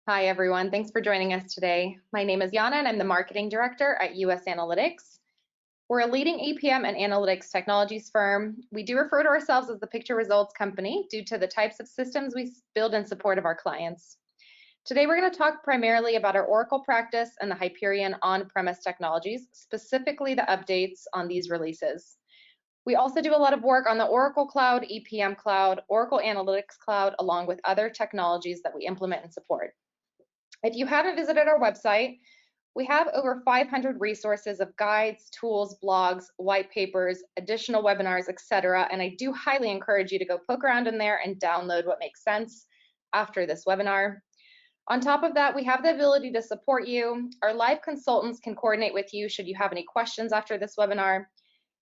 Hi, everyone. Thanks for joining us today. My name is Yana, and I'm the Marketing Director at US Analytics. We're a leading EPM and analytics technologies firm. We do refer to ourselves as the Picture Results Company due to the types of systems we build in support of our clients. Today, we're going to talk primarily about our Oracle practice and the Hyperion on-premise technologies, specifically the updates on these releases. We also do a lot of work on the Oracle Cloud, EPM Cloud, Oracle Analytics Cloud, along with other technologies that we implement and support. If you haven't visited our website, we have over 500 resources of guides, tools, blogs, white papers, additional webinars, etc. And I do highly encourage you to go poke around in there and download what makes sense after this webinar. On top of that, we have the ability to support you. Our live consultants can coordinate with you should you have any questions after this webinar.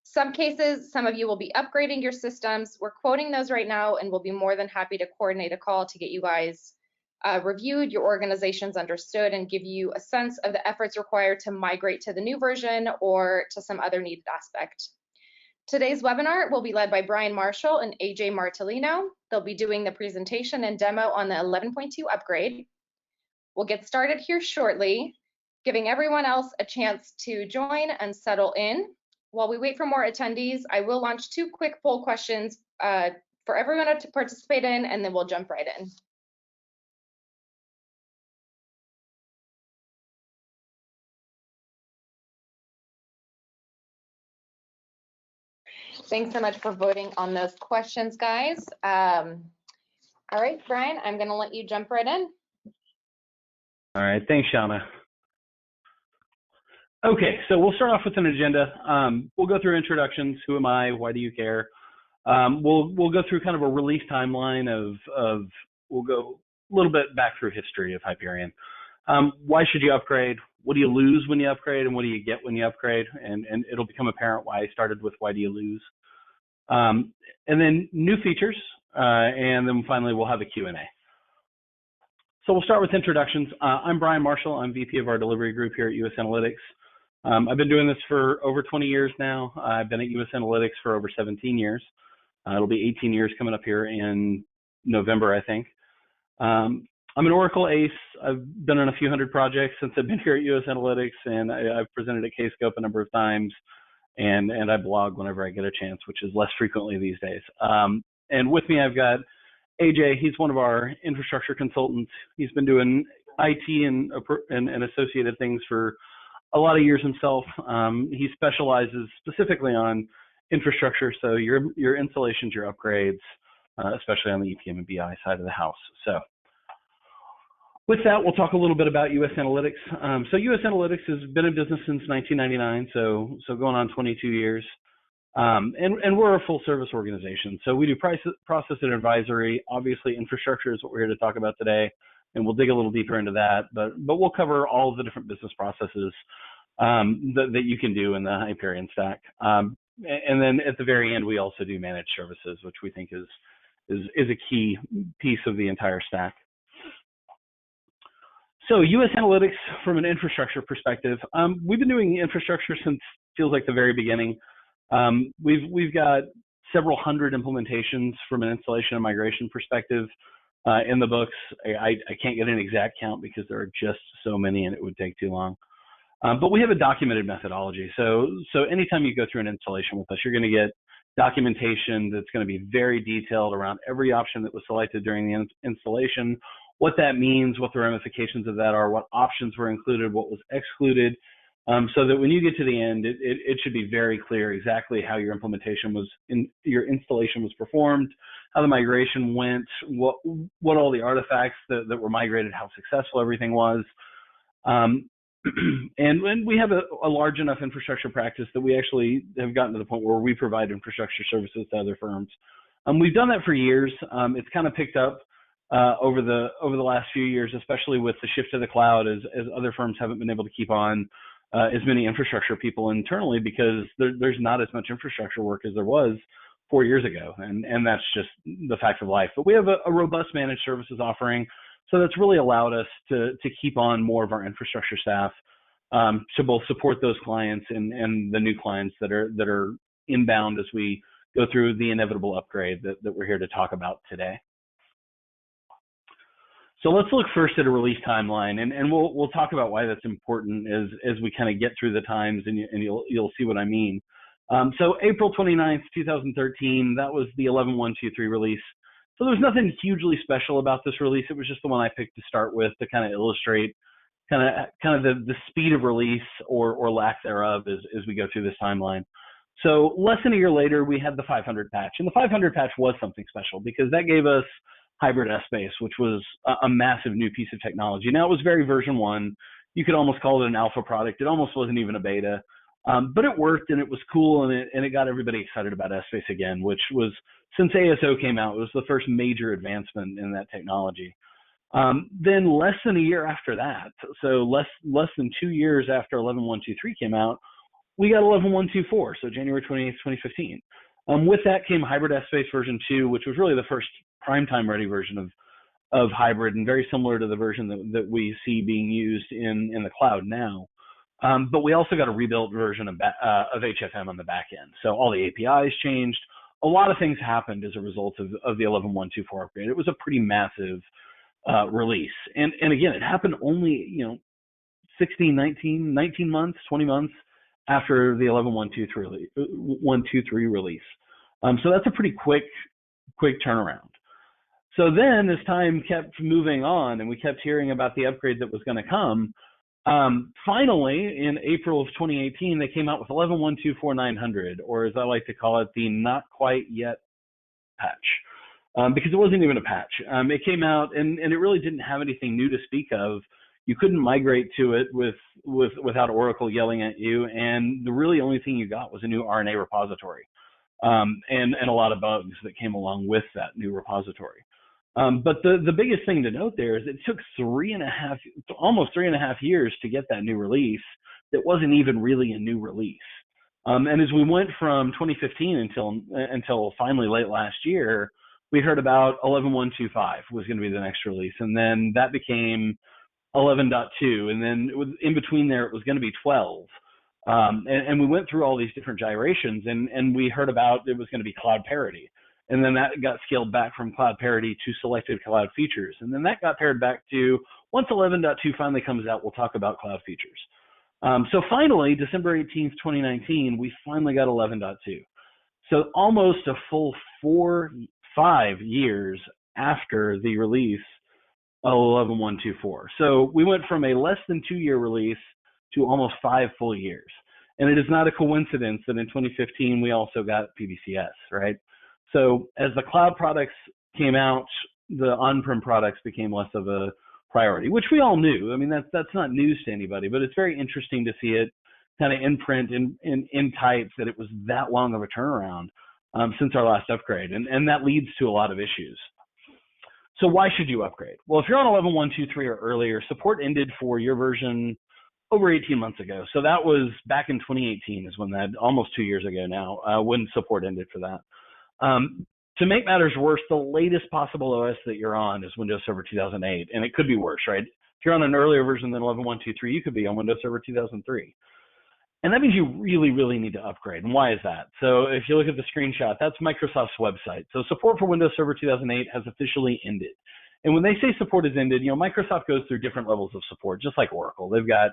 Some cases, some of you will be upgrading your systems. We're quoting those right now, and we'll be more than happy to coordinate a call to get you guys reviewed, your organizations understood, and give you a sense of the efforts required to migrate to the new version or to some other needed aspect. Today's webinar will be led by Brian Marshall and AJ Martelino. They'll be doing the presentation and demo on the 11.2 upgrade. We'll get started here shortly, giving everyone else a chance to join and settle in. While we wait for more attendees, I will launch 2 quick poll questions for everyone to participate in, and then we'll jump right in. Thanks so much for voting on those questions, guys. All right, Brian, I'm going to let you jump right in. All right, thanks, Shauna. Okay, so we'll start off with an agenda. We'll go through introductions. Who am I? Why do you care? We'll go through kind of a release timeline of we'll go a little bit back through history of Hyperion. Why should you upgrade? What do you lose when you upgrade, and what do you get when you upgrade? And it'll become apparent why I started with why do you lose. And then new features, and then finally we'll have a Q&A. So we'll start with introductions. I'm Brian Marshall. I'm VP of our delivery group here at US Analytics. I've been doing this for over 20 years now. I've been at US Analytics for over 17 years. It'll be 18 years coming up here in November, I think. I'm an Oracle ACE. I've been on a few hundred projects since I've been here at US Analytics, and I've presented at Kscope a number of times, and I blog whenever I get a chance, which is less frequently these days. And with me, I've got AJ. He's one of our infrastructure consultants. He's been doing IT and associated things for a lot of years himself. He specializes specifically on infrastructure, so your installations, your upgrades, especially on the EPM and BI side of the house. So with that, we'll talk a little bit about US Analytics. So US Analytics has been in business since 1999, so going on 22 years. And we're a full service organization. So we do process and advisory. Obviously, infrastructure is what we're here to talk about today, and we'll dig a little deeper into that. But we'll cover all of the different business processes that you can do in the Hyperion stack. And then at the very end, we also do managed services, which we think is a key piece of the entire stack. So US Analytics, from an infrastructure perspective, we've been doing infrastructure since feels like the very beginning. We've got several hundred implementations from an installation and migration perspective in the books. I can't get an exact count because there are just so many and it would take too long. But we have a documented methodology. So anytime you go through an installation with us, you're going to get documentation that's going to be very detailed around every option that was selected during the installation, what that means, what the ramifications of that are, what options were included, what was excluded, so that when you get to the end, it should be very clear exactly how your your installation was performed, how the migration went, what all the artifacts that were migrated, how successful everything was. And we have a large enough infrastructure practice that we actually have gotten to the point where we provide infrastructure services to other firms. We've done that for years. It's kind of picked up over the last few years, especially with the shift to the cloud, as other firms haven't been able to keep on as many infrastructure people internally because there's not as much infrastructure work as there was 4 years ago, and that's just the fact of life. But we have a robust managed services offering, so that's really allowed us to keep on more of our infrastructure staff to both support those clients and the new clients that are inbound as we go through the inevitable upgrade that we're here to talk about today. So let's look first at a release timeline, and we'll talk about why that's important as we kind of get through the times, and you'll see what I mean. So April 29th, 2013, that was the 11.123 release. So there's nothing hugely special about this release. It was just the one I picked to start with to kind of illustrate kind of the speed of release or lack thereof as we go through this timeline. So less than a year later, we had the 500 patch, and the 500 patch was something special because that gave us hybrid S-Base, which was a massive new piece of technology. Now, it was very version 1. You could almost call it an alpha product. It almost wasn't even a beta, but it worked, and it was cool, and it got everybody excited about S-Base again, which was, since ASO came out, it was the first major advancement in that technology. Then less than a year after that, so less than 2 years after 11.123 came out, we got 11.124, so January 28th, 2015. With that came Hybrid S-Base version 2, which was really the first primetime ready version of hybrid, and very similar to the version that we see being used in the cloud now. But we also got a rebuilt version of HFM on the back end. So all the APIs changed. A lot of things happened as a result of the 11.124 upgrade. It was a pretty massive release. And again, it happened only, 16, 19 months, 20 months after the 11.123 release. So that's a pretty quick turnaround. So then as time kept moving on and we kept hearing about the upgrade that was going to come, finally in April of 2018, they came out with 11.124.900, or as I like to call it, the not quite yet patch, because it wasn't even a patch. It came out and it really didn't have anything new to speak of. You couldn't migrate to it without Oracle yelling at you, and the really only thing you got was a new RNA repository, and a lot of bugs that came along with that new repository. But the biggest thing to note there is it took almost 3.5 years to get that new release that wasn't even really a new release. And as we went from 2015 until finally late last year, we heard about 11.125 was going to be the next release, and then that became 11.2, and then in between there it was going to be 12. And we went through all these different gyrations, and we heard about it was going to be cloud parity. And then that got scaled back from cloud parity to selected cloud features. And then that got pared back to, once 11.2 finally comes out, we'll talk about cloud features. So finally, December 18th, 2019, we finally got 11.2. So almost a full 5 years after the release of 11.124. So we went from a less than 2 year release to almost 5 full years. And it is not a coincidence that in 2015, we also got PBCS, right? So as the cloud products came out, the on-prem products became less of a priority, which we all knew. I mean, that's not news to anybody, but it's very interesting to see it kind of in print in type that it was that long of a turnaround since our last upgrade. And that leads to a lot of issues. So why should you upgrade? Well, if you're on 11.123 or earlier, support ended for your version over 18 months ago. So that was back in 2018 is when that, almost 2 years ago now, when support ended for that. To make matters worse, the latest possible OS that you're on is Windows Server 2008, and it could be worse, right? If you're on an earlier version than 11.123, you could be on Windows Server 2003. And that means you really, really need to upgrade. And why is that? So if you look at the screenshot, that's Microsoft's website. So support for Windows Server 2008 has officially ended. And when they say support has ended, Microsoft goes through different levels of support, just like Oracle. They've got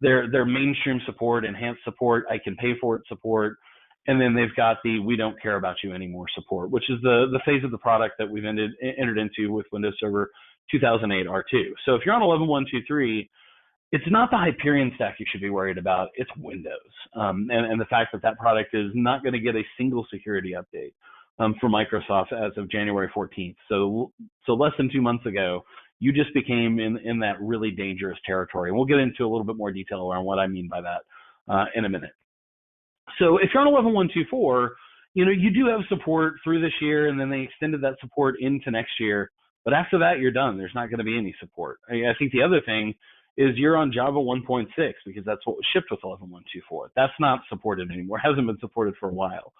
their mainstream support, enhanced support, I can pay for it support. And then they've got the we don't care about you anymore support, which is the phase of the product that we've entered into with Windows Server 2008 R2. So if you're on 11.123, it's not the Hyperion stack you should be worried about, it's Windows. And the fact that product is not going to get a single security update from Microsoft as of January 14th. So less than 2 months ago, you just became in that really dangerous territory. And we'll get into a little bit more detail around what I mean by that in a minute. So if you're on 11.124, you do have support through this year, and then they extended that support into next year. But after that, you're done. There's not going to be any support. I think the other thing is you're on Java 1.6 because that's what was shipped with 11.124. That's not supported anymore. It hasn't been supported for a while.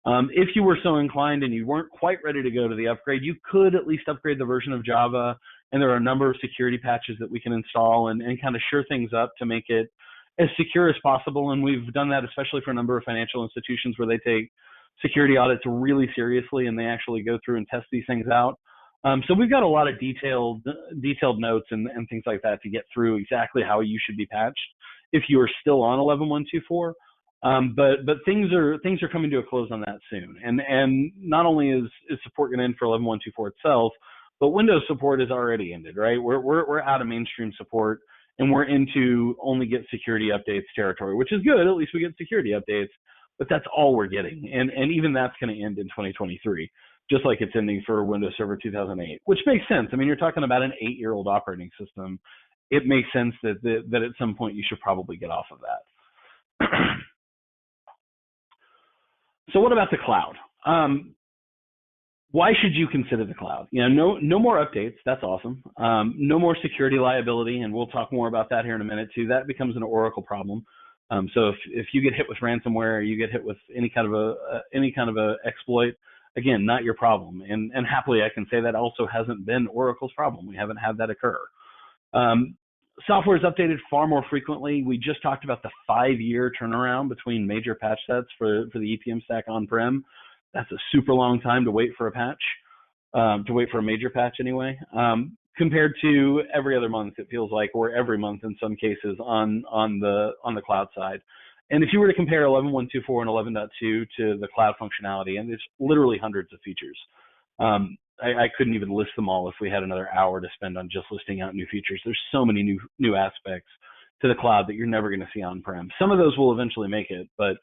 If you were so inclined and you weren't quite ready to go to the upgrade, you could at least upgrade the version of Java. And there are a number of security patches that we can install and kind of sure things up to make it as secure as possible. And we've done that especially for a number of financial institutions where they take security audits really seriously and they actually go through and test these things out. So we've got a lot of detailed notes and things like that to get through exactly how you should be patched if you are still on 11.124. But things are coming to a close on that soon. And not only is support going to end for 11.124 itself, but Windows support is already ended, right? We're out of mainstream support and we're into only get security updates territory, which is good. At least we get security updates, but that's all we're getting. And even that's going to end in 2023. Just like it's ending for Windows Server 2008, which makes sense. I mean, you're talking about an 8-year-old operating system. It makes sense that at some point you should probably get off of that. So what about the cloud? Why should you consider the cloud? You know, no more updates. That's awesome. No more security liability, and we'll talk more about that here in a minute too. That becomes an Oracle problem. So if you get hit with ransomware, or you get hit with any kind of a exploit, again, not your problem. And happily, I can say that also hasn't been Oracle's problem. We haven't had that occur. Software is updated far more frequently. We just talked about the 5-year turnaround between major patch sets for the EPM stack on-prem. That's a super long time to wait for a patch, to wait for a major patch anyway, compared to every other month, it feels like, or every month in some cases on the cloud side. And if you were to compare 11.124 and 11.2 to the cloud functionality, and there's literally hundreds of features. I couldn't even list them all if we had another hour to spend on just listing out new features. There's so many new aspects to the cloud that you're never going to see on-prem. Some of those will eventually make it, but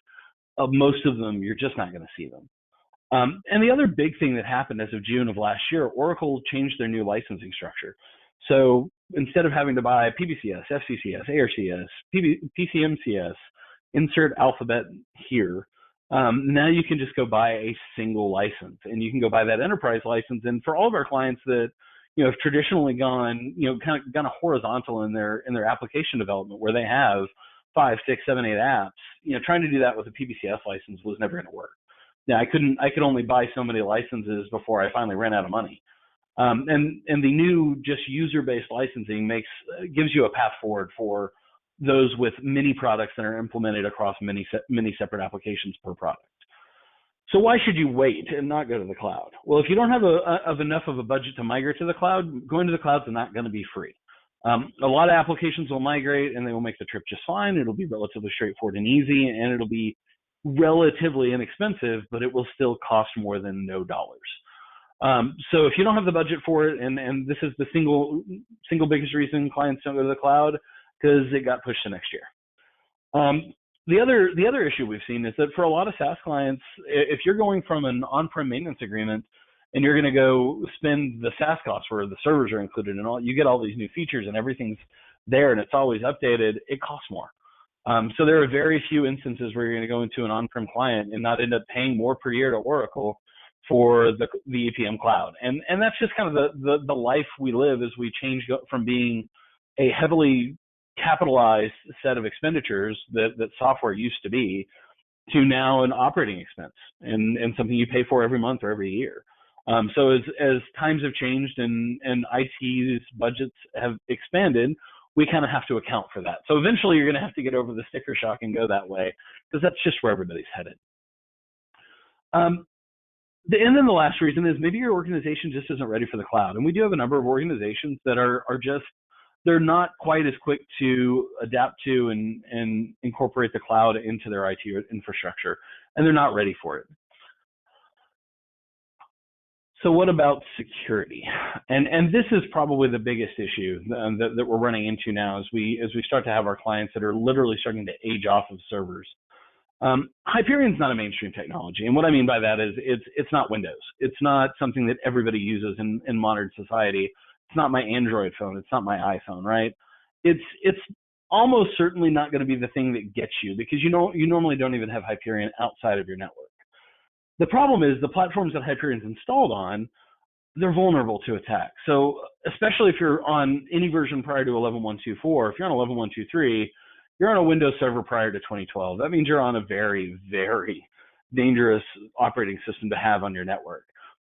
most of them, you're just not going to see them. And the other big thing that happened as of June of last year, Oracle changed their new licensing structure. So instead of having to buy PBCS, FCCS, ARCS, PCMCS, insert alphabet here, now you can just go buy a single license, and you can go buy that enterprise license. And for all of our clients that have traditionally gone kind of horizontal in their application development, where they have 5, 6, 7, 8 apps, trying to do that with a PBCS license was never going to work. Now I could only buy so many licenses before I finally ran out of money. And the new just user-based licensing gives you a path forward for those with many products that are implemented across many separate applications per product. So why should you wait and not go to the cloud? Well, if you don't have enough of a budget to migrate to the cloud, going to the cloud is not going to be free. A lot of applications will migrate and they will make the trip just fine. It'll be relatively straightforward and easy, and it'll be relatively inexpensive, but it will still cost more than no dollars. So if you don't have the budget for it, and this is the single biggest reason clients don't go to the cloud, because it got pushed to next year. The other issue we've seen is that for a lot of SaaS clients, if you're going from an on-prem maintenance agreement and you're going to go spend the SaaS costs where the servers are included and all, you get all these new features and everything's there and it's always updated, it costs more. So there are very few instances where you're going to go into an on-prem client and not end up paying more per year to Oracle for the EPM cloud. And that's just kind of the life we live as we change from being a heavily capitalized set of expenditures that software used to be, to now an operating expense and something you pay for every month or every year. So as times have changed and IT's budgets have expanded, we kind of have to account for that. So eventually you're going to have to get over the sticker shock and go that way, because that's just where everybody's headed. And then the last reason is maybe your organization just isn't ready for the cloud. And we do have a number of organizations that are just, they're not quite as quick to adapt to and incorporate the cloud into their IT infrastructure, and they're not ready for it. So what about security? And this is probably the biggest issue that we're running into now as we start to have our clients that are literally starting to age off of servers. Hyperion's not a mainstream technology, and what I mean by that is it's not Windows. It's not something that everybody uses in modern society. It's not my Android phone. It's not my iPhone, right? It's almost certainly not going to be the thing that gets you, because you normally don't even have Hyperion outside of your network. The problem is the platforms that Hyperion's installed on, they're vulnerable to attack. So especially if you're on any version prior to 11.124, if you're on 11.123, you're on a Windows server prior to 2012. That means you're on a very, very dangerous operating system to have on your network.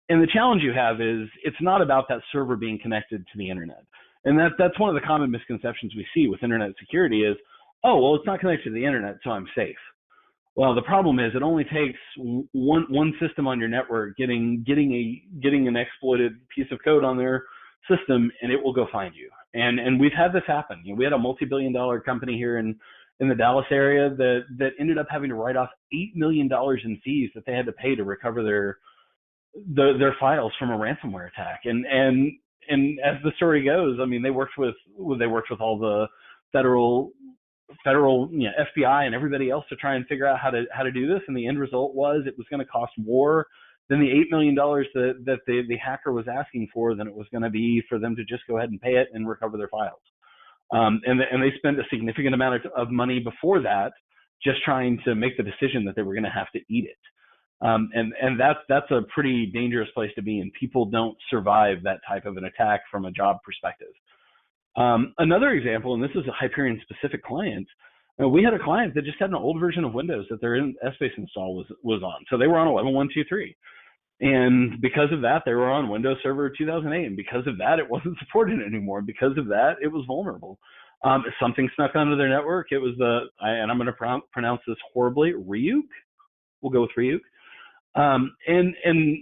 And the challenge you have is it's not about that server being connected to the internet. And that's one of the common misconceptions we see with internet security is, oh, well, it's not connected to the internet, so I'm safe. Well, the problem is it only takes one system on your network getting an exploited piece of code on their system, and it will go find you. And we've had this happen. We had a multi-billion-dollar company here in the Dallas area that ended up having to write off $8 million in fees that they had to pay to recover their files from a ransomware attack. And as the story goes, I mean, they worked with all the federal FBI and everybody else to try and figure out how to do this. And the end result was it was going to cost more than the $8 million that the hacker was asking for than it was going to be for them to just go ahead and pay it and recover their files. And they spent a significant amount of money before that just trying to make the decision that they were going to have to eat it. And that's a pretty dangerous place to be, and people don't survive that type of an attack from a job perspective. Another example, and this is a Hyperion specific client, we had a client that just had an old version of Windows that their Essbase install was on. So they were on 11.123. And because of that, they were on Windows Server 2008. And because of that, it wasn't supported anymore. Because of that, it was vulnerable. If something snuck onto their network, it was and I'm going to pronounce this horribly, Ryuk. We'll go with Ryuk. And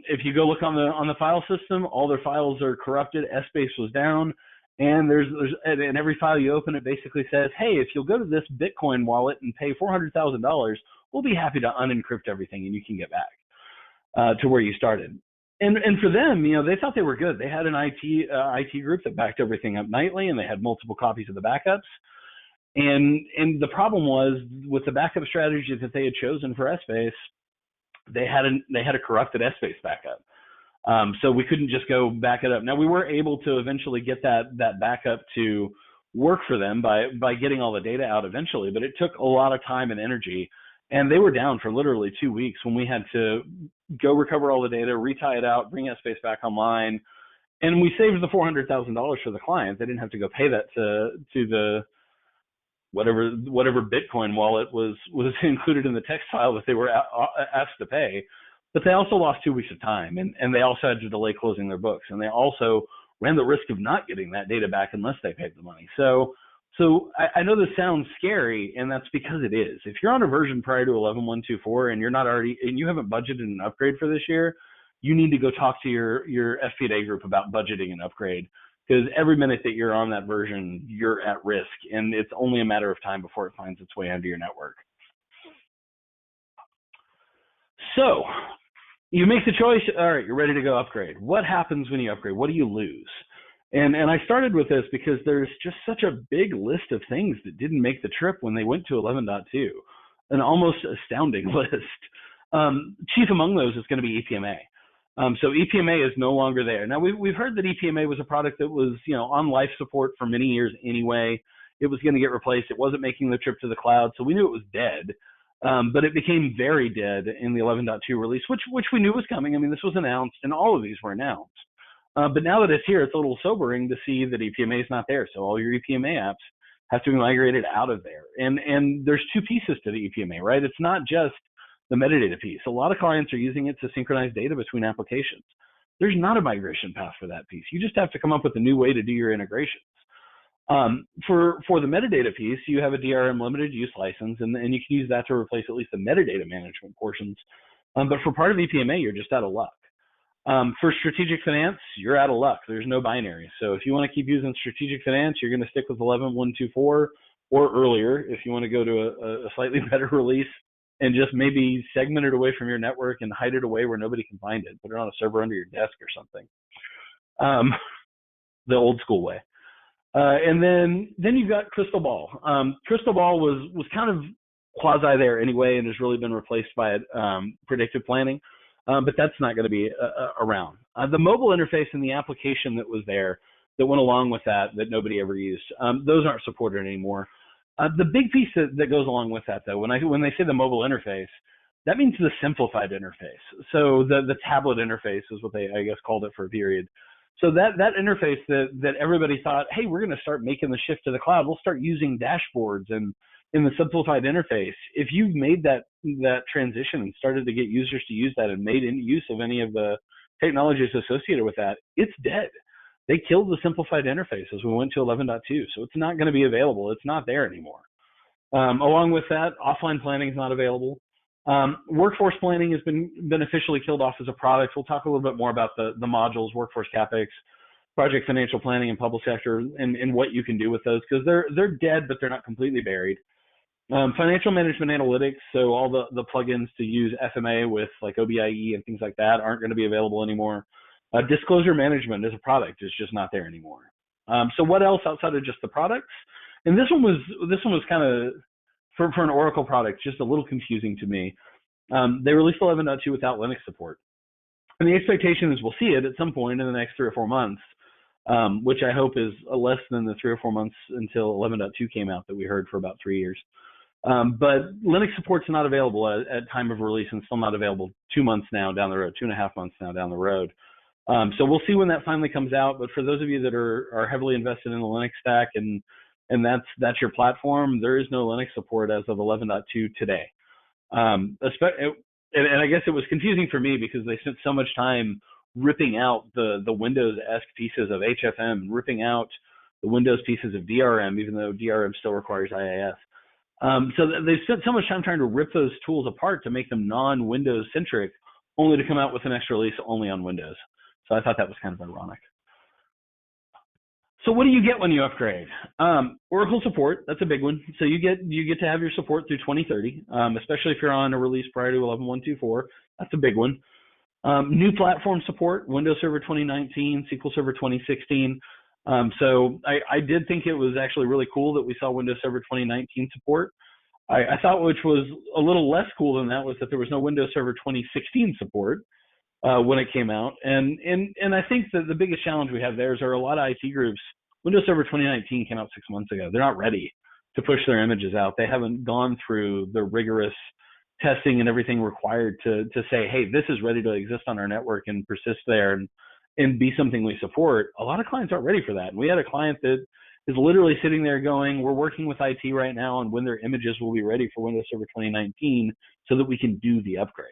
if you go look on the file system, all their files are corrupted. Essbase was down. And in every file you open, it basically says, hey, if you'll go to this Bitcoin wallet and pay $400,000, we'll be happy to unencrypt everything and you can get back to where you started. And for them, they thought they were good. They had an IT group that backed everything up nightly, and they had multiple copies of the backups. And the problem was with the backup strategy that they had chosen for Essbase, they had a corrupted Essbase backup. So we couldn't just go back it up. Now we were able to eventually get that backup to work for them by getting all the data out eventually, but it took a lot of time and energy, and they were down for literally 2 weeks when we had to go recover all the data, retie it out, bring Essbase back online, and we saved the $400,000 for the client. They didn't have to go pay that to the whatever Bitcoin wallet was included in the text file that they were asked to pay. But they also lost 2 weeks of time, and they also had to delay closing their books, and they also ran the risk of not getting that data back unless they paid the money. So I know this sounds scary, and that's because it is. If you're on a version prior to 11.124 and you haven't budgeted an upgrade for this year, you need to go talk to your FP&A group about budgeting an upgrade, because every minute that you're on that version, you're at risk, and it's only a matter of time before it finds its way onto your network. So you make the choice. All right, you're ready to go upgrade. What happens when you upgrade? What do you lose? And I started with this because there's just such a big list of things that didn't make the trip when they went to 11.2, an almost astounding list. Chief among those is going to be EPMA. So EPMA is no longer there. Now we've heard that EPMA was a product that was on life support for many years anyway. It was going to get replaced. It wasn't making the trip to the cloud, so we knew it was dead. But it became very dead in the 11.2 release, which we knew was coming. I mean, this was announced, and all of these were announced. But now that it's here, it's a little sobering to see that EPMA is not there. So all your EPMA apps have to be migrated out of there. And there's two pieces to the EPMA, right? It's not just the metadata piece. A lot of clients are using it to synchronize data between applications. There's not a migration path for that piece. You just have to come up with a new way to do your integrations. For the metadata piece, you have a DRM limited use license, and you can use that to replace at least the metadata management portions. But for part of EPMA, you're just out of luck. For strategic finance, you're out of luck. There's no binary. So if you want to keep using strategic finance, you're going to stick with 11.124 or earlier if you want to go to a slightly better release and just maybe segment it away from your network and hide it away where nobody can find it. Put it on a server under your desk or something. The old school way. And then you've got Crystal Ball. Crystal Ball was kind of quasi there anyway, and has really been replaced by predictive planning. But that's not going to be around. The mobile interface and the application that was there that went along with that nobody ever used, those aren't supported anymore. The big piece that goes along with that, though, when they say the mobile interface, that means the simplified interface. So the tablet interface is what they, I guess, called it for a period. So that interface that everybody thought, hey, we're going to start making the shift to the cloud. We'll start using dashboards and in the simplified interface. If you've made that transition and started to get users to use that and made any use of any of the technologies associated with that, it's dead. They killed the simplified interface as we went to 11.2. So it's not going to be available. It's not there anymore. Along with that, offline planning is not available. Workforce planning has been officially killed off as a product. We'll talk a little bit more about the modules, workforce CapEx, project financial planning, and public sector, and what you can do with those, because they're dead, but they're not completely buried. Financial management analytics, so all the plugins to use FMA with like OBIE and things like that aren't going to be available anymore. Disclosure management as a product is just not there anymore. So what else outside of just the products? And this one was kind of, for an Oracle product, just a little confusing to me. They released 11.2 without Linux support. And the expectation is we'll see it at some point in the next 3 or 4 months, which I hope is less than the 3 or 4 months until 11.2 came out that we heard for about 3 years. But Linux support's not available at time of release, and still not available 2 months now down the road, 2.5 months now down the road. So we'll see when that finally comes out. But for those of you that are heavily invested in the Linux stack and that's your platform, there is no Linux support as of 11.2 today. And I guess it was confusing for me because they spent so much time ripping out the Windows-esque pieces of HFM, ripping out the Windows pieces of DRM, even though DRM still requires IIS. So they spent so much time trying to rip those tools apart to make them non-Windows centric, only to come out with an extra release only on Windows. So I thought that was kind of ironic. So what do you get when you upgrade? Oracle support, that's a big one. So you get to have your support through 2030, especially if you're on a release prior to 11.124. That's a big one. New platform support, Windows Server 2019, SQL Server 2016. So I did think it was actually really cool that we saw Windows Server 2019 support. I thought, which was a little less cool than that, was that there was no Windows Server 2016 support when it came out. And I think that the biggest challenge we have there is there are a lot of IT groups. Windows Server 2019 came out 6 months ago. They're not ready to push their images out. They haven't gone through the rigorous testing and everything required to say, hey, this is ready to exist on our network and persist there and be something we support. A lot of clients aren't ready for that. And we had a client that is literally sitting there going, we're working with IT right now on when their images will be ready for Windows Server 2019 so that we can do the upgrade.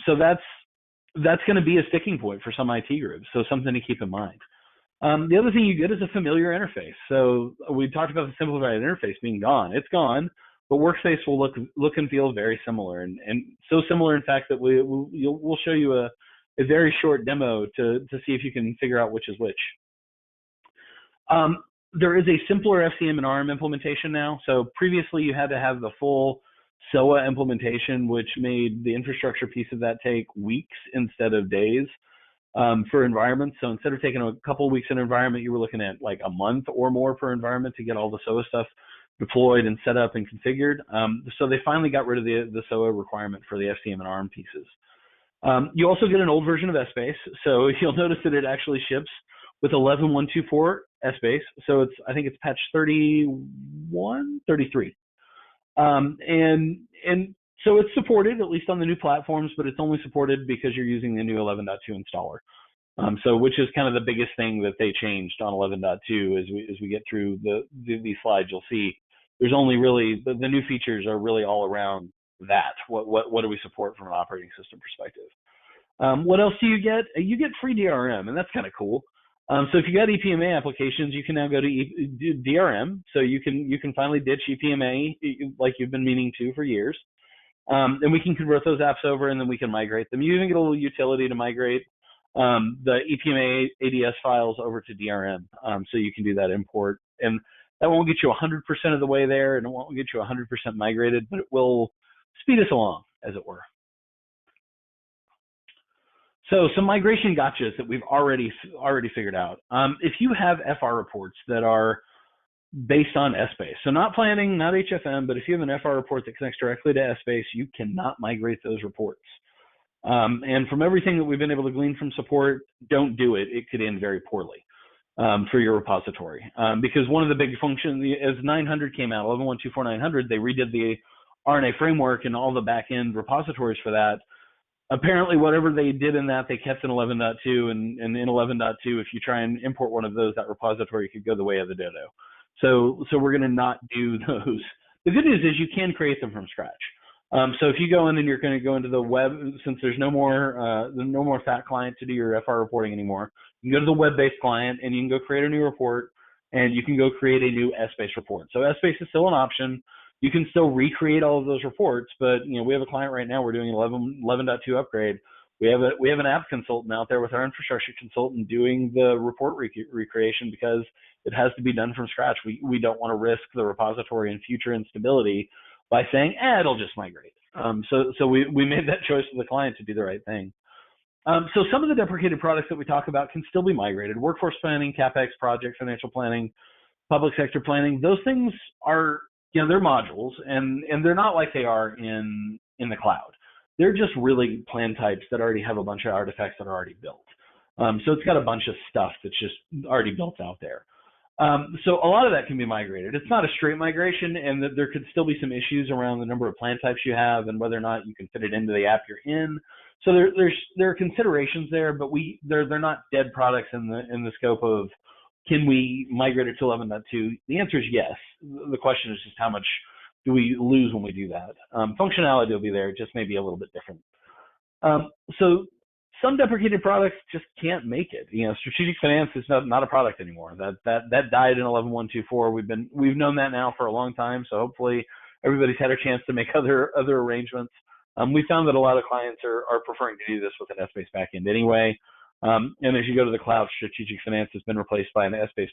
So that's going to be a sticking point for some IT groups. So something to keep in mind. The other thing you get is a familiar interface. So we talked about the simplified interface being gone. It's gone, but Workspace will look and feel very similar, and so similar, in fact, that we'll show you a very short demo to see if you can figure out which is which. There is a simpler FCM and RM implementation now. So previously you had to have the full SOA implementation, which made the infrastructure piece of that take weeks instead of days for environments. So instead of taking a couple of weeks in an environment, you were looking at like a month or more per environment to get all the SOA stuff deployed and set up and configured. So they finally got rid of the SOA requirement for the FCM and ARM pieces. You also get an old version of SBase. So you'll notice that it actually ships with 11.124 SBase. So I think it's patch 31, 33. And so it's supported, at least on the new platforms, but it's only supported because you're using the new 11.2 installer. So which is kind of the biggest thing that they changed on 11.2 as we get through these slides. You'll see there's only really the new features are really all around that. What do we support from an operating system perspective? What else do you get? You get free DRM, and that's kind of cool. So if you got EPMA applications, you can now go to DRM. So you can finally ditch EPMA like you've been meaning to for years. And we can convert those apps over, and then we can migrate them. You even get a little utility to migrate the EPMA ADS files over to DRM. So you can do that import. And that won't get you 100% of the way there, and it won't get you 100% migrated, but it will speed us along, as it were. So some migration gotchas that we've already figured out. If you have FR reports that are based on SBase, so not planning, not HFM, but if you have an FR report that connects directly to SBase, you cannot migrate those reports. And from everything that we've been able to glean from support, don't do it. It could end very poorly for your repository. Because one of the big functions, as 900 came out, 11.124.900, they redid the RNA framework and all the back-end repositories for that. Apparently, whatever they did in that, they kept in 11.2, and in 11.2, if you try and import one of those, that repository could go the way of the dodo. So we're going to not do those. The good news is you can create them from scratch. So if you go in and you're going to go into the web, since there's no more fat client to do your FR reporting anymore, you can go to the web-based client and you can go create a new report, and you can go create a new SBase report. So SBase is still an option. You can still recreate all of those reports, but we have a client right now. We're doing 11.2 upgrade. We have an app consultant out there with our infrastructure consultant doing the report recreation because it has to be done from scratch. We don't want to risk the repository and future instability by saying, it'll just migrate. So we made that choice for the client to do the right thing. So some of the deprecated products that we talk about can still be migrated. Workforce planning, CapEx, project, financial planning, public sector planning. Those things are, they're modules, and they're not like they are in the cloud. They're just really plan types that already have a bunch of artifacts that are already built. So it's got a bunch of stuff that's just already built out there. So a lot of that can be migrated. It's not a straight migration, and there could still be some issues around the number of plan types you have and whether or not you can fit it into the app you're in. So there are considerations there, but they're not dead products in the scope of, can we migrate it to 11.2? The answer is yes. The question is just how much do we lose when we do that? Functionality will be there, just maybe a little bit different. So some deprecated products just can't make it. Strategic finance is not a product anymore. That died in 11.124. We've known that now for a long time. So hopefully everybody's had a chance to make other arrangements. We found that a lot of clients are preferring to do this with an S-based backend anyway. And as you go to the cloud, strategic finance has been replaced by an S-based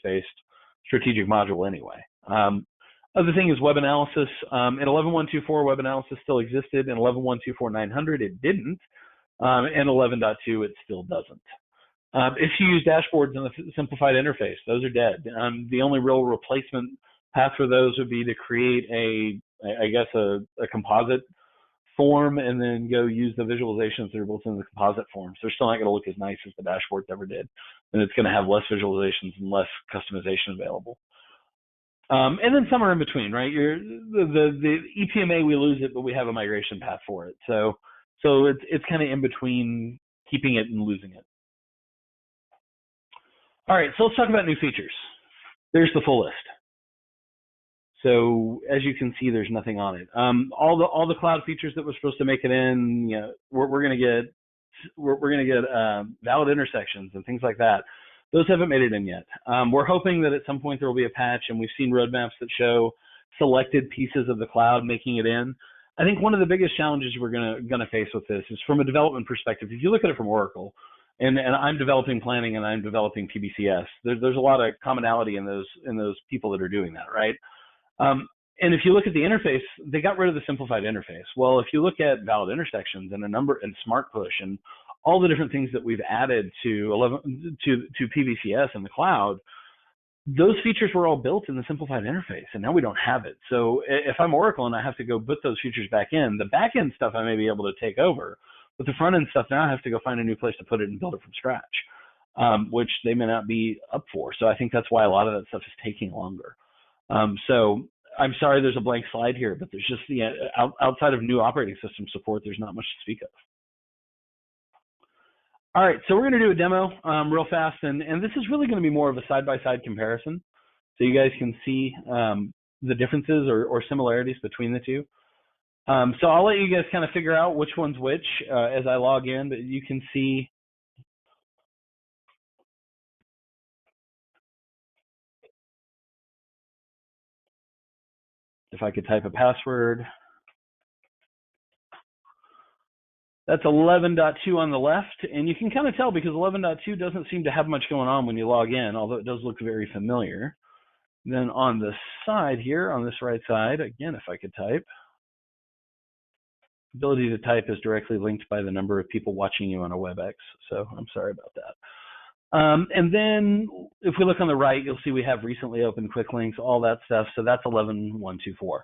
strategic module anyway. Other thing is web analysis. In 11.124, web analysis still existed. In 11.124.900, it didn't. And 11.2, it still doesn't. If you use dashboards in the simplified interface, those are dead. The only real replacement path for those would be to create a composite form and then go use the visualizations that are built in the composite form. So they're still not going to look as nice as the dashboards ever did. And it's going to have less visualizations and less customization available. And then some are in between, right? The EPMA, we lose it, but we have a migration path for it. So it's kind of in between keeping it and losing it. All right, so let's talk about new features. There's the full list. So as you can see, there's nothing on it. All the cloud features that were supposed to make it in, we're going to get valid intersections and things like that. Those haven't made it in yet. We're hoping that at some point there will be a patch, and we've seen roadmaps that show selected pieces of the cloud making it in. I think one of the biggest challenges we're gonna face with this is from a development perspective. If you look at it from Oracle, and I'm developing planning and I'm developing PBCS, there's a lot of commonality in those people that are doing that, right? And if you look at the interface, they got rid of the simplified interface. Well, if you look at valid intersections and smart push and all the different things that we've added to PBCS in the cloud, those features were all built in the simplified interface, and now we don't have it. So if I'm Oracle and I have to go put those features back in, the back end stuff I may be able to take over, but the front end stuff now I have to go find a new place to put it and build it from scratch, which they may not be up for. So I think that's why a lot of that stuff is taking longer. So I'm sorry there's a blank slide here, but there's just outside of new operating system support, there's not much to speak of. All right, so we're going to do a demo real fast, and this is really going to be more of a side-by-side comparison, so you guys can see the differences or similarities between the two. So I'll let you guys kind of figure out which one's which as I log in, but you can see if I could type a password. That's 11.2 on the left, and you can kind of tell because 11.2 doesn't seem to have much going on when you log in, although it does look very familiar. Then on the side here, on this right side, again, if I could type, ability to type is directly linked by the number of people watching you on a WebEx, so I'm sorry about that. And then if we look on the right, you'll see we have recently opened quick links, all that stuff, so that's 11.124.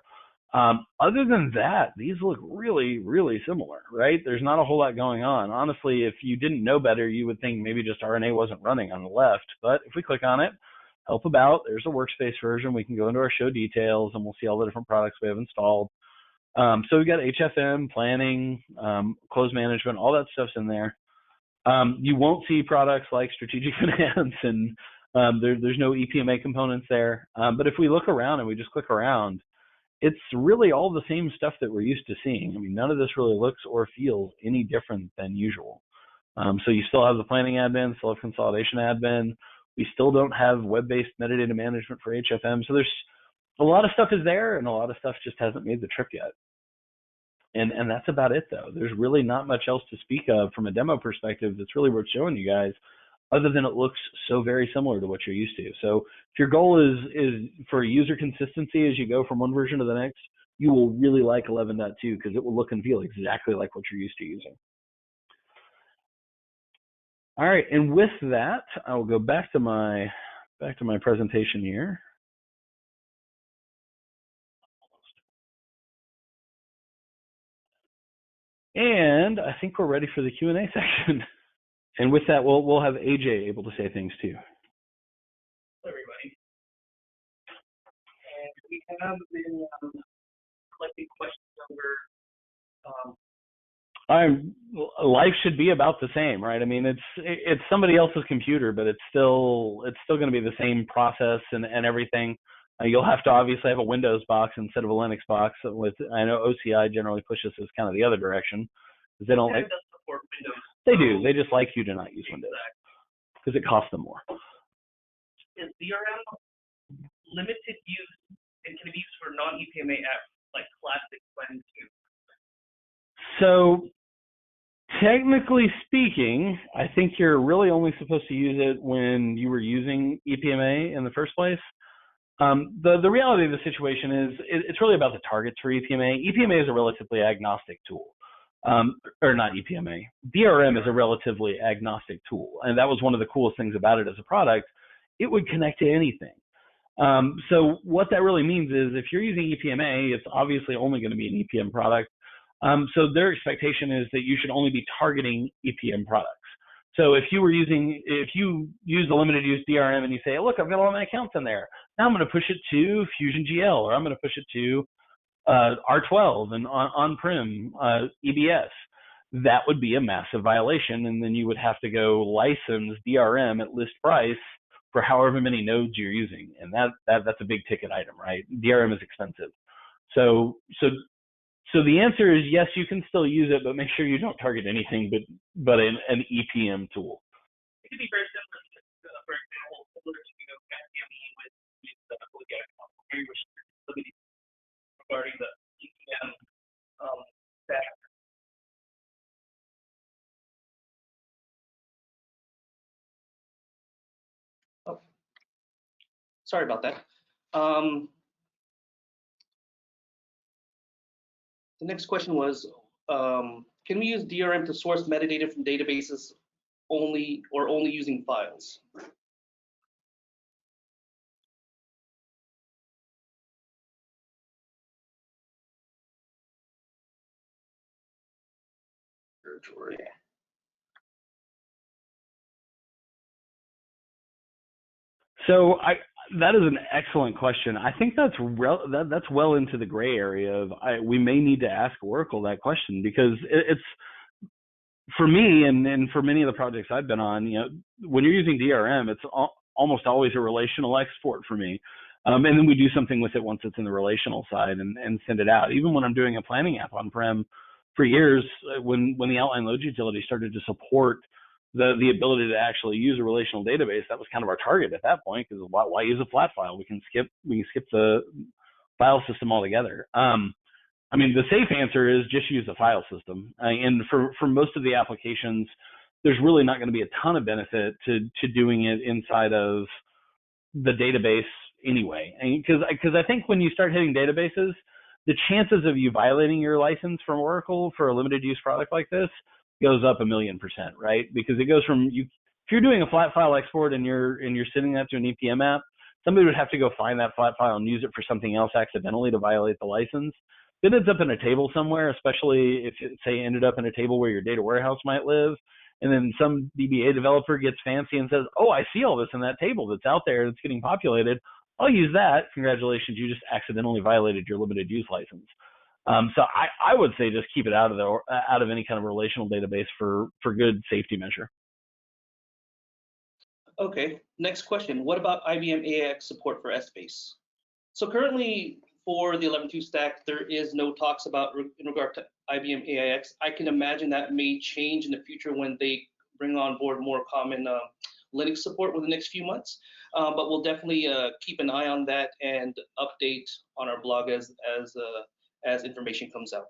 Other than that, these look really, really similar, right? There's not a whole lot going on. Honestly, if you didn't know better, you would think maybe just RNA wasn't running on the left. But if we click on it, help about, there's a workspace version. We can go into our show details and we'll see all the different products we have installed. So we've got HFM, planning, close management, all that stuff's in there. You won't see products like strategic finance and there's no EPMA components there. But if we look around and we just click around, it's really all the same stuff that we're used to seeing. I mean, none of this really looks or feels any different than usual. So you still have the planning admin, still have consolidation admin. We still don't have web-based metadata management for HFM. So a lot of stuff is there, and a lot of stuff just hasn't made the trip yet. And that's about it, though. There's really not much else to speak of from a demo perspective that's really worth showing you guys, other than it looks so very similar to what you're used to. So if your goal is for user consistency as you go from one version to the next, you will really like 11.2 because it will look and feel exactly like what you're used to using. All right, and with that, I will go back to my presentation here. And I think we're ready for the Q&A section. And with that, we'll have AJ able to say things too. Hello, everybody. And we have been collecting questions over. Life should be about the same, right? I mean, it's somebody else's computer, but it's still going to be the same process and everything. You'll have to obviously have a Windows box instead of a Linux box. I know OCI generally pushes us kind of the other direction because they don't like. Does support Windows. They do. They just like you to not use Windows because it costs them more. Is DRM limited use and can it be used for non-EPM apps like classic Blend 2? So technically speaking, I think you're really only supposed to use it when you were using EPMA in the first place. The reality of the situation is it's really about the targets for EPMA. EPMA is a relatively agnostic tool, or not EPMA. DRM is a relatively agnostic tool, and that was one of the coolest things about it as a product. It would connect to anything. So what that really means is if you're using EPMA, it's obviously only going to be an EPM product. So their expectation is that you should only be targeting EPM products. So if you use a limited use DRM and you say, look, I've got all my accounts in there. Now I'm going to push it to Fusion GL, or I'm going to push it to R12 and on-prem EBS. That would be a massive violation, and then you would have to go license DRM at list price for however many nodes you're using, and that's a big ticket item, right? DRM is expensive. So the answer is yes, you can still use it, but make sure you don't target anything but an EPM tool. It could be very similar to, for example, similar to SME with very restricted limits regarding the EPM stack. Oh, sorry about that. The next question was, can we use DRM to source metadata from databases only using files? Yeah. So that is an excellent question. I think that's well into the gray area of we may need to ask Oracle that question, because it's for me and for many of the projects I've been on, when you're using DRM, it's almost always a relational export for me. And then we do something with it once it's in the relational side and send it out. Even when I'm doing a planning app on-prem for years, when the outline load utility started to support the ability to actually use a relational database, that was kind of our target at that point, because why use a flat file? We can skip the file system altogether. I mean, the safe answer is just use the file system. And for most of the applications, there's really not going to be a ton of benefit to doing it inside of the database anyway. Because I think when you start hitting databases, the chances of you violating your license from Oracle for a limited use product like this goes up 1,000,000%, right? Because it goes from if you're doing a flat file export and you're sending that to an EPM app, somebody would have to go find that flat file and use it for something else accidentally to violate the license. It ends up in a table somewhere, especially if it, say, ended up in a table where your data warehouse might live, and then some DBA developer gets fancy and says, oh, I see all this in that table that's out there that's getting populated. I'll use that. Congratulations, you just accidentally violated your limited use license. So I would say just keep it out of any kind of relational database for good safety measure. Okay, next question. What about IBM AIX support for Essbase? So currently for the 11.2 stack, there is no talks about in regard to IBM AIX. I can imagine that may change in the future when they bring on board more common Linux support within the next few months, but we'll definitely keep an eye on that and update on our blog as information comes out.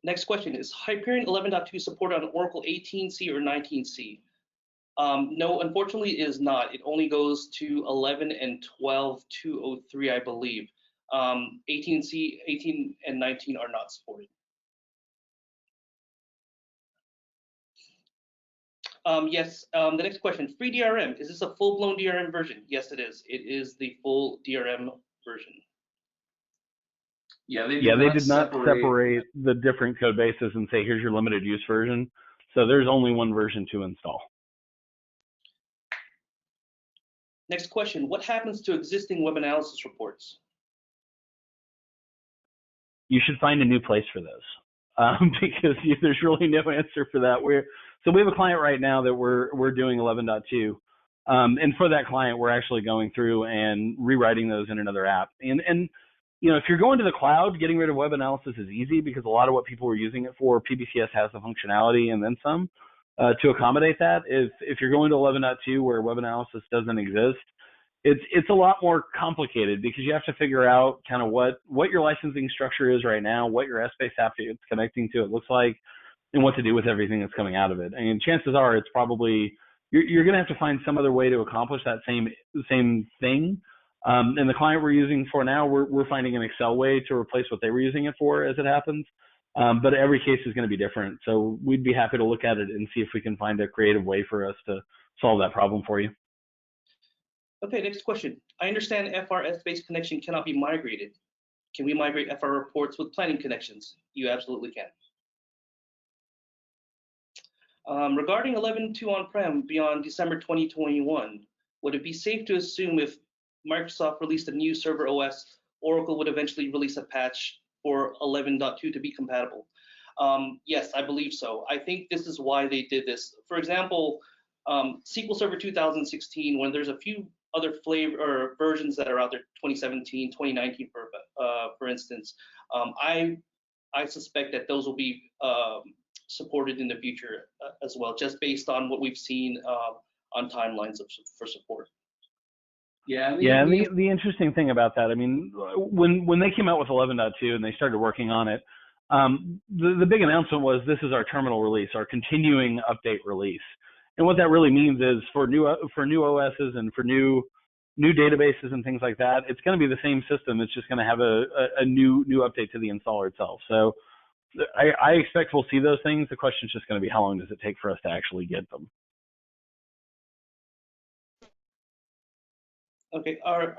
Next question is Hyperion 11.2 supported on Oracle 18C or 19C? No, unfortunately, it is not. It only goes to 11 and 12.203, I believe. 18 and 19 are not supported. Yes, the next question, free DRM, is this a full-blown DRM version? Yes, it is. It is the full DRM version. Yeah, they did not separate the different code bases and say, here's your limited use version. So there's only one version to install. Next question, what happens to existing web analysis reports? You should find a new place for those because there's really no answer for that. So we have a client right now that we're doing 11.2. And for that client, we're actually going through and rewriting those in another app. And you know, if you're going to the cloud, getting rid of web analysis is easy because a lot of what people were using it for, PBCS has the functionality and then some to accommodate that. If you're going to 11.2 where web analysis doesn't exist, it's a lot more complicated because you have to figure out kind of what your licensing structure is right now, what your S-based app it's connecting to it looks like, and what to do with everything that's coming out of it. And chances are it's probably you're going to have to find some other way to accomplish that same thing. And the client we're using for now, we're finding an Excel way to replace what they were using it for as it happens. But every case is going to be different. So we'd be happy to look at it and see if we can find a creative way for us to solve that problem for you. Okay, next question. I understand FR-S-based connection cannot be migrated. Can we migrate FR reports with planning connections? You absolutely can. Regarding 11.2 on-prem beyond December 2021, would it be safe to assume if Microsoft released a new server OS, Oracle would eventually release a patch for 11.2 to be compatible? Yes, I believe so. I think this is why they did this. For example, SQL Server 2016, when there's a few other flavor or versions that are out there, 2017, 2019, for instance, I suspect that those will be supported in the future as well, just based on what we've seen on timelines for support. Yeah, the interesting thing about that, I mean, when they came out with 11.2 and they started working on it, the big announcement was this is our terminal release, our continuing update release. And what that really means is for new OSs and for new databases and things like that, it's going to be the same system. It's just going to have a new update to the installer itself. So I expect we'll see those things. The question is just going to be how long does it take for us to actually get them? Okay, are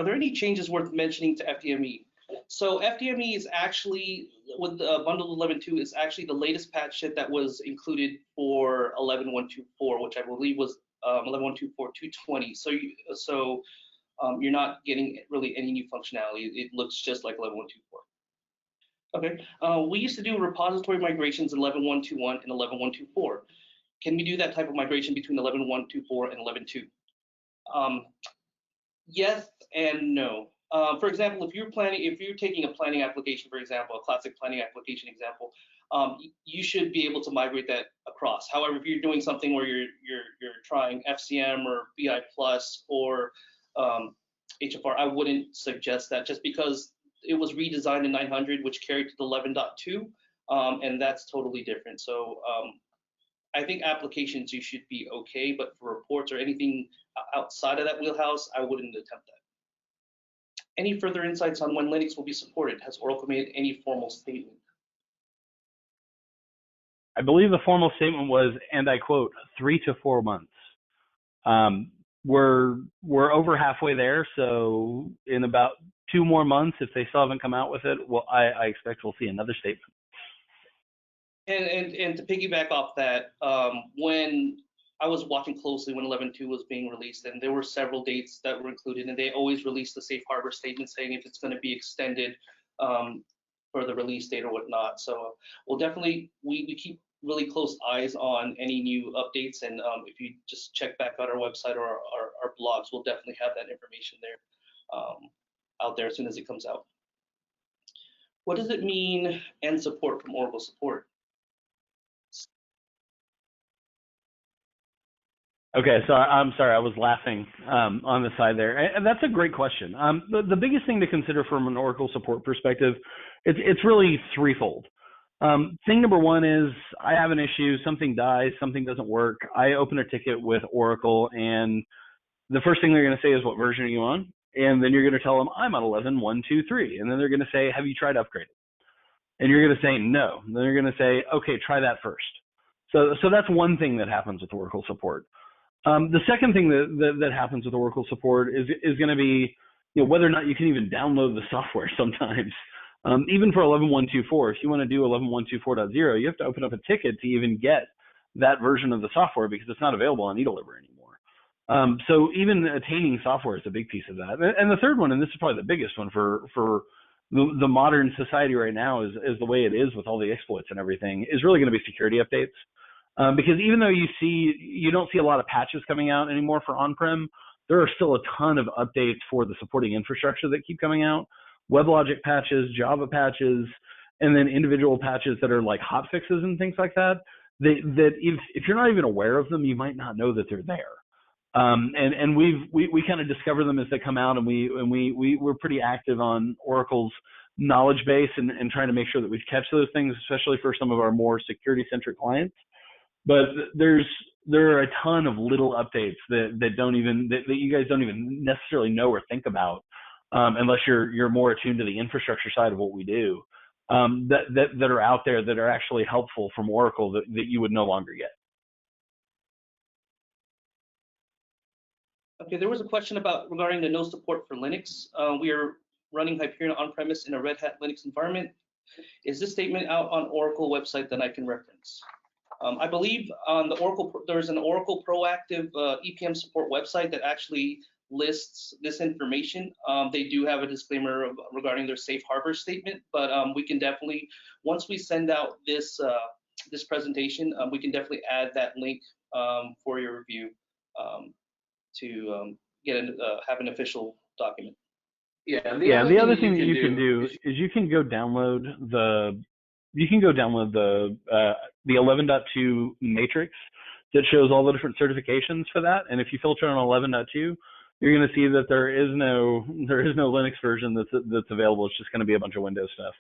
there any changes worth mentioning to FDME? So FDME is actually, with the bundled 11.2, is actually the latest patch set that was included for 11.124, which I believe was 11.124.220. So you're not getting really any new functionality. It looks just like 11.124. Okay, we used to do repository migrations in 11.121 and 11.124. Can we do that type of migration between 11.124 and 11.2? Yes and no. For example, if you're taking a planning application, for example, a classic planning application example, you should be able to migrate that across. However, if you're doing something where you're trying FCM or BI Plus or HFR, I wouldn't suggest that, just because it was redesigned in 900, which carried to the 11.2, and that's totally different. So I think applications you should be okay, but for reports or anything outside of that wheelhouse, I wouldn't attempt that. Any further insights on when Linux will be supported? Has Oracle made any formal statement? I believe the formal statement was, and I quote, 3 to 4 months. We're over halfway there, so in about 2 more months, if they still haven't come out with it, well, I expect we'll see another statement. And to piggyback off that, when I was watching closely when 11.2 was being released, and there were several dates that were included, and they always released the safe harbor statement saying if it's going to be extended for the release date or whatnot. So we'll definitely, we keep really close eyes on any new updates, and if you just check back out our website or our blogs, we'll definitely have that information there out there as soon as it comes out. What does it mean, end support from Oracle support? Okay, so I'm sorry, I was laughing on the side there, and that's a great question. The biggest thing to consider from an Oracle support perspective, it's really threefold. Thing number one is I have an issue, something dies, something doesn't work. I open a ticket with Oracle, and the first thing they're going to say is, what version are you on? And then you're going to tell them, I'm on 11.123. And then they're going to say, have you tried upgrading? And you're going to say, no. And then they're going to say, okay, try that first. So that's one thing that happens with Oracle support. The second thing that happens with Oracle support is going to be, whether or not you can even download the software sometimes. Even for 11.124, if you want to do 11.124.0, you have to open up a ticket to even get that version of the software because it's not available on eDeliver anymore. So even attaining software is a big piece of that. And the third one, and this is probably the biggest one for the modern society right now, is the way it is with all the exploits and everything, is really going to be security updates. Because even though you don't see a lot of patches coming out anymore for on-prem, there are still a ton of updates for the supporting infrastructure that keep coming out. WebLogic patches, Java patches, and then individual patches that are like hot fixes and things like that. That if you're not even aware of them, you might not know that they're there. And we kind of discover them as they come out, and we're pretty active on Oracle's knowledge base and trying to make sure that we catch those things, especially for some of our more security-centric clients. But there are a ton of little updates that you guys don't even necessarily know or think about, unless you're more attuned to the infrastructure side of what we do, that are out there that are actually helpful from Oracle that you would no longer get. Okay, there was a question regarding the no support for Linux. We are running Hyperion on-premise in a Red Hat Linux environment. Is this statement out on Oracle website that I can reference? I believe on the Oracle, there's an Oracle proactive EPM support website that actually lists this information. They do have a disclaimer regarding their safe harbor statement, but we can definitely, once we send out this this presentation, we can definitely add that link for your review to have an official document. Yeah, the other thing that you can do is you can go download the 11.2 matrix that shows all the different certifications for that. And if you filter on 11.2, you're going to see that there is no Linux version that's available. It's just going to be a bunch of Windows stuff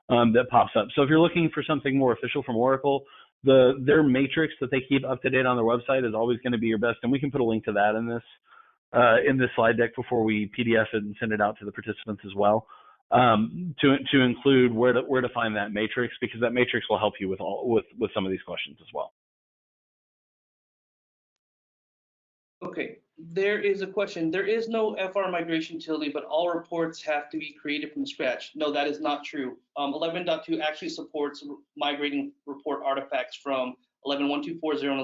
that pops up. So if you're looking for something more official from Oracle, their matrix that they keep up to date on their website is always going to be your best. And we can put a link to that in this slide deck before we PDF it and send it out to the participants as well, to include where to find that matrix, because that matrix will help you with some of these questions as well. Okay, there is a question. There is no FR migration utility, but all reports have to be created from scratch. No, that is not true. 11.2 actually supports migrating report artifacts from 11.124.0 and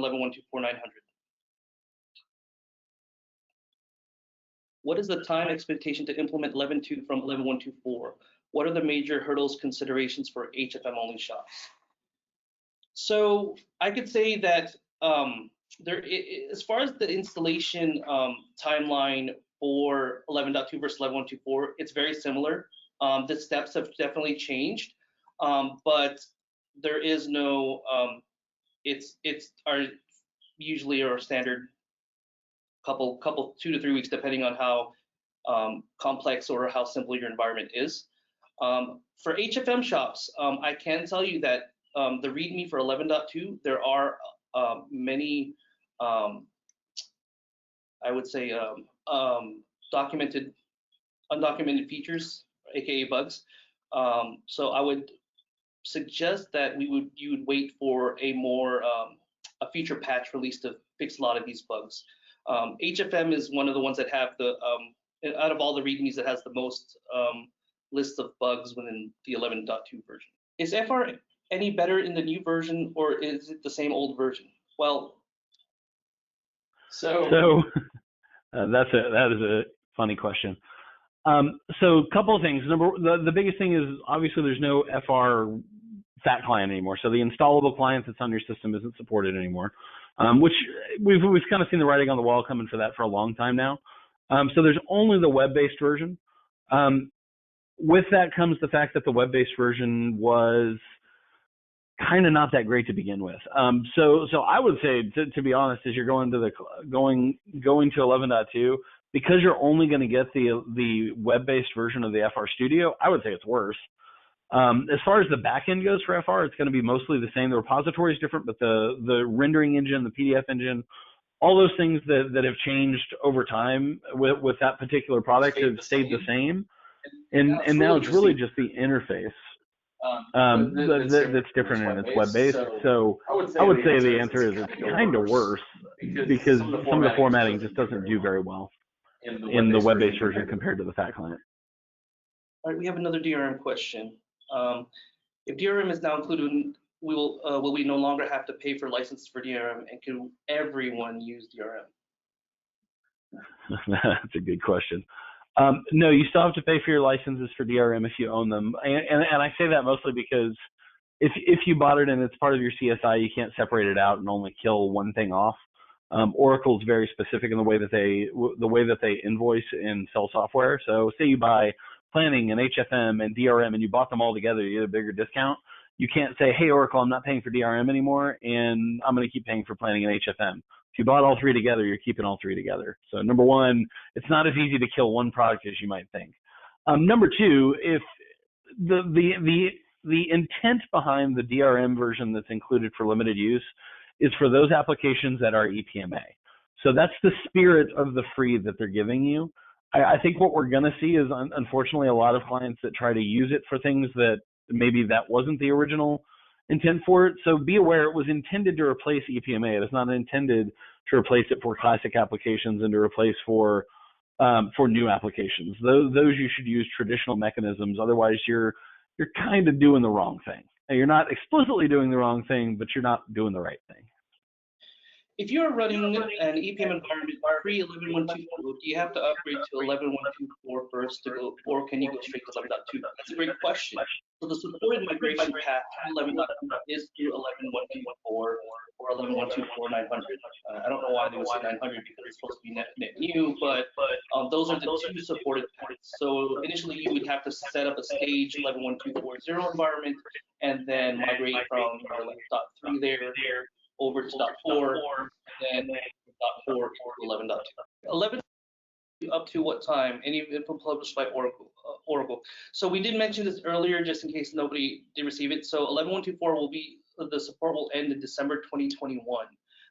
11.124.900. What is the time expectation to implement 11.2 from 11.124? What are the major hurdles, considerations for HFM only shops? So I could say that as far as the installation timeline for 11.2 versus 11.124, it's very similar. The steps have definitely changed, but there is no, it's usually our standard couple 2 to 3 weeks, depending on how complex or how simple your environment is. For HFM shops, I can tell you that the README for 11.2, there are many, I would say, undocumented features, aka bugs. So I would suggest that you would wait for a feature patch release to fix a lot of these bugs. HFM is one of the ones that have out of all the READMEs, that has the most lists of bugs within the 11.2 version. Is FR any better in the new version, or is it the same old version? Well, so that is a funny question. So a couple of things. The biggest thing is obviously there's no FR fat client anymore. So the installable client that's on your system isn't supported anymore, which we've kind of seen the writing on the wall coming for that for a long time now. So there's only the web-based version. with that comes the fact that the web-based version was kind of not that great to begin with. So I would say, to be honest, as you're going to going to 11.2, because you're only going to get the web-based version of the FR Studio, I would say it's worse. As far as the backend goes for FR, it's going to be mostly the same. The repository is different, but the rendering engine, the PDF engine, all those things that have changed over time with that particular product have stayed the same. And now it's really just the interface that's different and it's web-based. So I would say the answer is it's kind of worse because some of the formatting just doesn't do very well in the web-based version compared to the fat client. All right, we have another DRM question. If DRM is now included, will we no longer have to pay for licenses for DRM, and can everyone use DRM? That's a good question. No, you still have to pay for your licenses for DRM if you own them, and I say that mostly because if you bought it and it's part of your CSI, you can't separate it out and only kill one thing off. Oracle is very specific in the way that they invoice and sell software. So say you buy planning and HFM and DRM and you bought them all together, you get a bigger discount. You can't say, hey, Oracle, I'm not paying for DRM anymore, and I'm going to keep paying for planning and HFM. If you bought all three together, you're keeping all three together. So number one, it's not as easy to kill one product as you might think. Number two, if the intent behind the DRM version that's included for limited use is for those applications that are EPMA. So that's the spirit of the free that they're giving you. I think what we're going to see is, unfortunately, a lot of clients that try to use it for things that maybe that wasn't the original intent for it. So be aware, it was intended to replace EPMA. It is not intended to replace it for classic applications and to replace for new applications. Those you should use traditional mechanisms. Otherwise, you're kind of doing the wrong thing. Now, you're not explicitly doing the wrong thing, but you're not doing the right thing. If you're running an EPM environment pre-11.124, do you have to upgrade to 11.124 first to go, or can you go straight to 11.2? That's a great question. So the supported migration path to 11.2 is through 11.124 or 11.124 900. I don't know why they would say 900 because it's supposed to be net new, but those are the two supported paths. So initially you would have to set up a stage 11.124.0 environment and then migrate from 11.3 there over to .4, and then .4 to 11.2. 11 up to what time? Any info published by Oracle. So we did mention this earlier, just in case nobody did receive it. So 11.124 will be, the support will end in December 2021.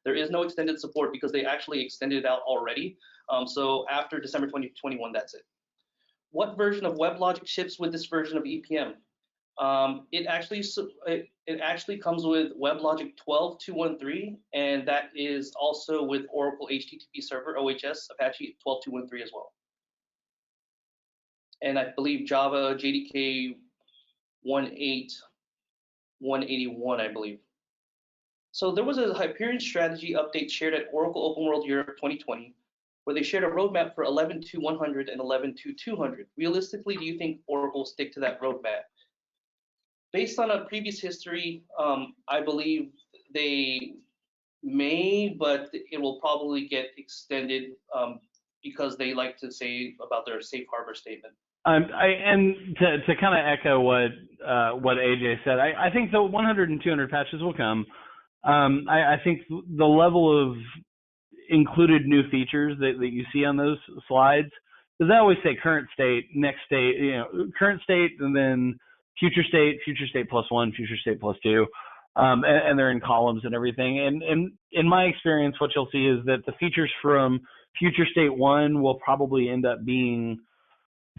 There is no extended support because they actually extended it out already. So after December 2021, that's it. What version of WebLogic ships with this version of EPM? It actually comes with WebLogic 12.213, and that is also with Oracle HTTP Server OHS Apache 12.213 as well. And I believe Java JDK 1.8.181, I believe. So there was a Hyperion strategy update shared at Oracle Open World Europe 2020, where they shared a roadmap for 11.2.100 and 11.2.200. Realistically, do you think Oracle will stick to that roadmap? Based on a previous history, I believe they may, but it will probably get extended because they like to say about their safe harbor statement. And to kind of echo what AJ said, I think the 100 and 200 patches will come. I think the level of included new features that you see on those slides, because I always say current state, next state, current state, and then future state +1, future state +2, and they're in columns and everything. And in my experience, what you'll see is that the features from future state 1 will probably end up being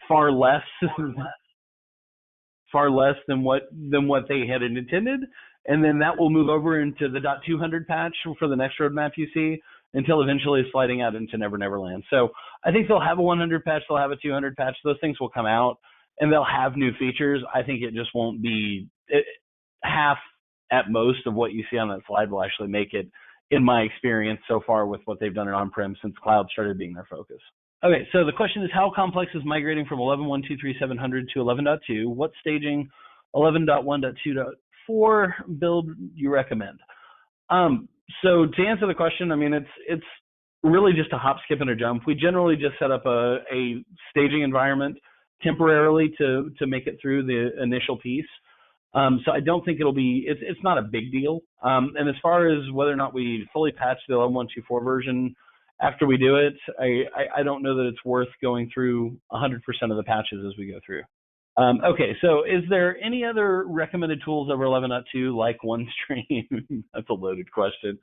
far less than what they had intended, and then that will move over into the .200 patch for the next roadmap you see, until eventually sliding out into Never Never Land. So I think they'll have a 100 patch, they'll have a 200 patch. Those things will come out, and they'll have new features. I think it just won't be half at most of what you see on that slide will actually make it, in my experience so far with what they've done in on-prem since cloud started being their focus. Okay, so the question is, how complex is migrating from 11.123.700 to 11.2? What staging 11.1.2.4 build you recommend? So to answer the question, I mean, it's really just a hop, skip, and a jump. We generally just set up a staging environment temporarily to make it through the initial piece. So I don't think it'll be, it's not a big deal. And as far as whether or not we fully patch the 11.124 version after we do it, I don't know that it's worth going through 100% of the patches as we go through. Okay, so is there any other recommended tools over 11.2 like OneStream? That's a loaded question.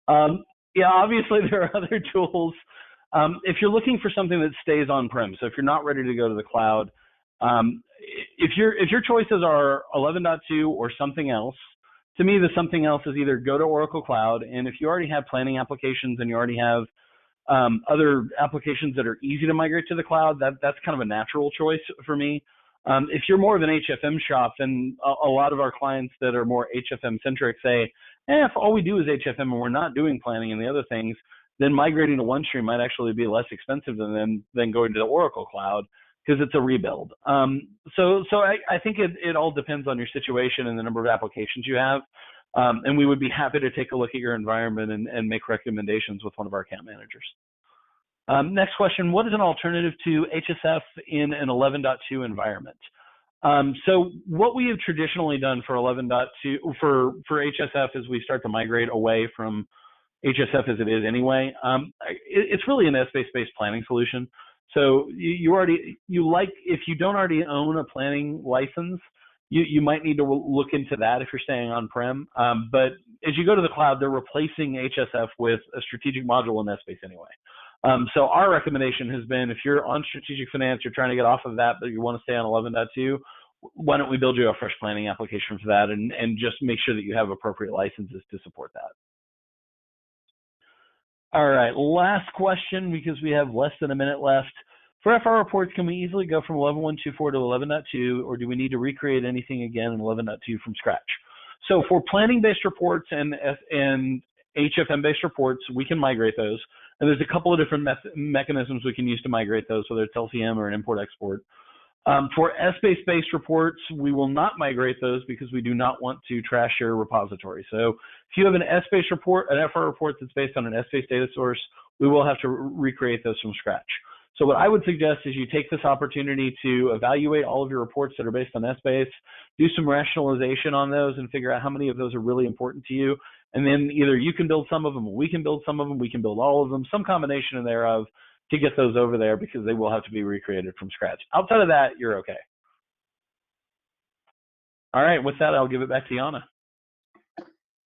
Yeah, obviously there are other tools. If you're looking for something that stays on-prem, so if you're not ready to go to the cloud, if your choices are 11.2 or something else, to me the something else is either go to Oracle Cloud, and if you already have planning applications and you already have other applications that are easy to migrate to the cloud, that's kind of a natural choice for me. If you're more of an HFM shop, then a lot of our clients that are more HFM centric say, if all we do is HFM and we're not doing planning and the other things, then migrating to OneStream might actually be less expensive than going to the Oracle Cloud because it's a rebuild. So I think it all depends on your situation and the number of applications you have. And we would be happy to take a look at your environment and make recommendations with one of our account managers. Next question, what is an alternative to HSF in an 11.2 environment? So what we have traditionally done for 11.2, for HSF is we start to migrate away from HSF as it is anyway. It's really an S-based planning solution. So if you don't already own a planning license, you might need to look into that if you're staying on-prem. But as you go to the cloud, they're replacing HSF with a strategic module in S-base anyway. So our recommendation has been, if you're on strategic finance, you're trying to get off of that, but you want to stay on 11.2, why don't we build you a fresh planning application for that and just make sure that you have appropriate licenses to support that. All right, last question because we have less than a minute left. For FR reports, can we easily go from 11.124 to 11.2, or do we need to recreate anything again in 11.2 from scratch? So for planning-based reports and HFM-based reports, we can migrate those. And there's a couple of different mechanisms we can use to migrate those, whether it's LCM or an import-export. For S-based reports, we will not migrate those because we do not want to trash your repository. So if you have an S-based report, an FR report that's based on an S-based data source, we will have to recreate those from scratch. So what I would suggest is you take this opportunity to evaluate all of your reports that are based on S-base, do some rationalization on those and figure out how many of those are really important to you. And then either you can build some of them, or we can build some of them, we can build all of them, some combination thereof to get those over there because they will have to be recreated from scratch. Outside of that, you're okay. All right, with that, I'll give it back to Yana.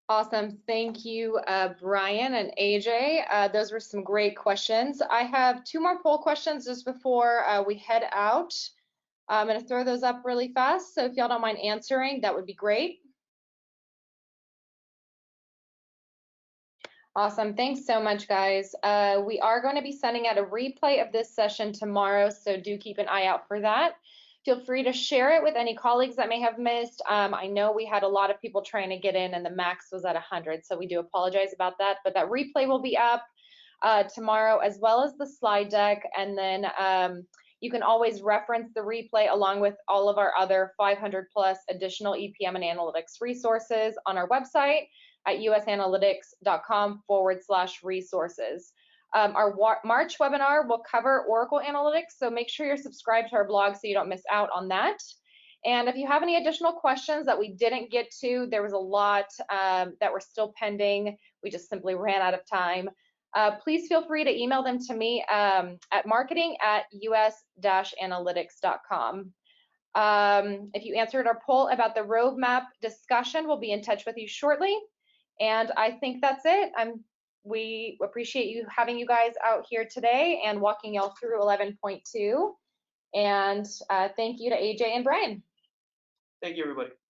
Awesome. Thank you, Brian and AJ. Those were some great questions. I have 2 more poll questions just before we head out. I'm going to throw those up really fast. So if y'all don't mind answering, that would be great. Awesome. Thanks so much, guys. We are going to be sending out a replay of this session tomorrow, so do keep an eye out for that. Feel free to share it with any colleagues that may have missed. I know we had a lot of people trying to get in and the max was at 100, so we do apologize about that, but that replay will be up tomorrow as well as the slide deck, and then you can always reference the replay along with all of our other 500 plus additional EPM and analytics resources on our website at usanalytics.com/resources. Our March webinar will cover Oracle Analytics, so make sure you're subscribed to our blog so you don't miss out on that. And if you have any additional questions that we didn't get to, there was a lot that were still pending. We just simply ran out of time. Please feel free to email them to me at marketing@us-analytics.com. If you answered our poll about the roadmap discussion, we'll be in touch with you shortly. And I think that's it. We appreciate having you guys out here today and walking y'all through 11.2. And thank you to AJ and Brian. Thank you, everybody.